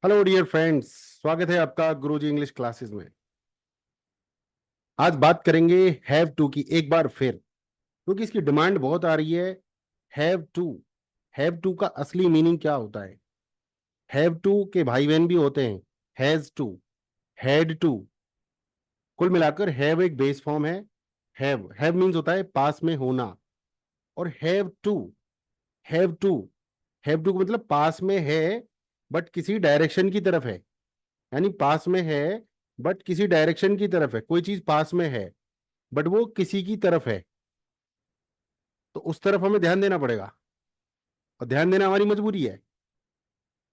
Hello dear friends, स्वागत है आपका गुरुजी इंग्लिश क्लासेस में। आज बात करेंगे हैव टू की एक बार फिर, क्योंकि इसकी डिमांड बहुत आ रही है। हैव टू, हैव टू का असली मीनिंग क्या होता है? हैव टू के भाई बहन भी होते हैं, हैज टू, हैड टू। कुल मिलाकर हैव एक बेस फॉर्म है। हैव मीन्स होता है पास में होना, और have to, have to, have to का मतलब पास में है बट किसी डायरेक्शन की तरफ है। यानी पास में है बट किसी डायरेक्शन की तरफ है। कोई चीज पास में है बट वो किसी की तरफ है, तो उस तरफ हमें ध्यान देना पड़ेगा, और ध्यान देना हमारी मजबूरी है।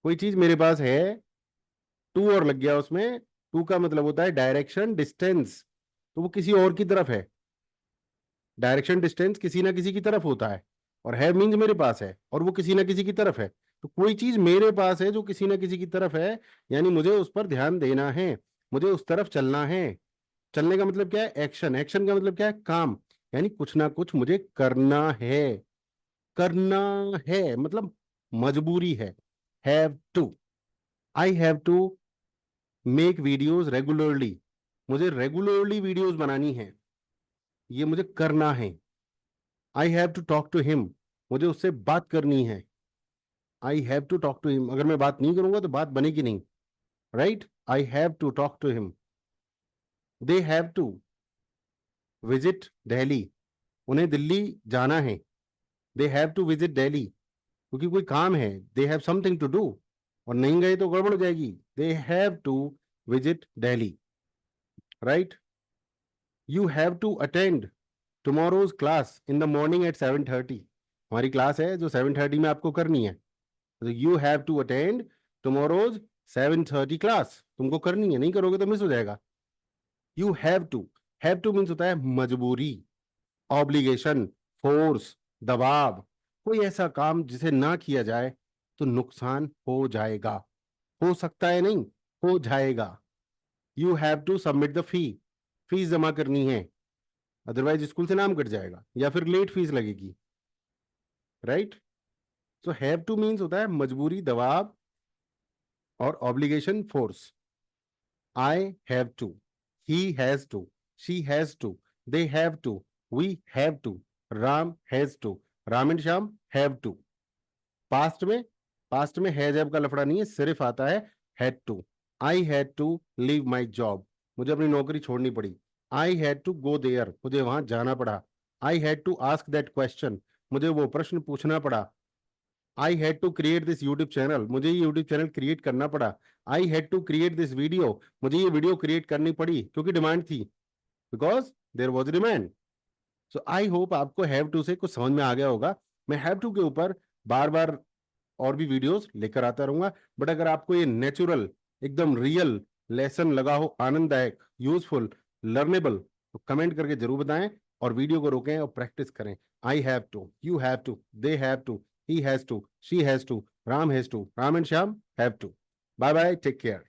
कोई चीज मेरे पास है, टू और लग गया उसमें। टू का मतलब होता है डायरेक्शन डिस्टेंस, तो वो किसी और की तरफ है। डायरेक्शन डिस्टेंस किसी ना किसी की तरफ होता है, और है मीन्स मेरे पास है और वो किसी ना किसी की तरफ है। तो कोई चीज मेरे पास है जो किसी ना किसी की तरफ है, यानी मुझे उस पर ध्यान देना है, मुझे उस तरफ चलना है। चलने का मतलब क्या है? एक्शन। एक्शन का मतलब क्या है? काम। यानी कुछ ना कुछ मुझे करना है। करना है मतलब मजबूरी है। Have to, I have to make videos regularly. मुझे रेगुलरली वीडियोज बनानी है, ये मुझे करना है। I have to talk to him, मुझे उससे बात करनी है। I have to talk to him, अगर मैं बात नहीं करूंगा तो बात बनेगी नहीं। Right, I have to talk to him. They have to visit Delhi, उन्हें दिल्ली जाना है। They have to visit Delhi, क्योंकि कोई काम है, they have something to do, और नहीं गए तो गड़बड़ हो जाएगी। They have to visit Delhi. Right, you have to attend tomorrow's class in the morning at 7:30। हमारी क्लास है जो 7:30 में आपको करनी है, तो you have to attend tomorrow's 7:30 class, तुमको करनी है, नहीं करोगे तो मिस हो जाएगा। यू हैव टू मीन्स होता है मजबूरी, ऑब्लिगेशन, फोर्स, दबाव। कोई ऐसा काम जिसे ना किया जाए तो नुकसान हो जाएगा। हो सकता है नहीं, हो जाएगा। You have to submit the fee, fees जमा करनी है, अदरवाइज स्कूल से नाम कट जाएगा या फिर लेट फीस लगेगी। Right, so have to means होता है मजबूरी, दबाव और obligation, force. I have to, he has to, she has to, they have to, we have to, Ram has to, Ram and Shyam have to. Past में, पास्ट में has have का लफड़ा नहीं है, सिर्फ आता है had to. I had to leave my job, मुझे अपनी नौकरी छोड़नी पड़ी। I had to go there, मुझे वहां जाना पड़ा। I had to ask that question, मुझे वो प्रश्न पूछना पड़ा। I had to create this YouTube channel, मुझे ये यूट्यूब चैनल क्रिएट करना पड़ा। I had to create this video, मुझे ये वीडियो क्रिएट करनी पड़ी क्योंकि डिमांड थी, because there was demand. So I hope आपको हैव टू से कुछ समझ में आ गया होगा। मैं हैव टू के ऊपर बार बार और भी वीडियोस लेकर आता रहूंगा, बट अगर आपको ये नेचुरल, एकदम रियल लेसन लगा हो, आनंददायक, यूजफुल, लर्नेबल, तो कमेंट करके जरूर बताएं, और वीडियो को रोकें और प्रैक्टिस करें। I have to, you have to, they have to, he has to, she has to, Ram has to, Ram and Shyam have to. Bye bye, take care.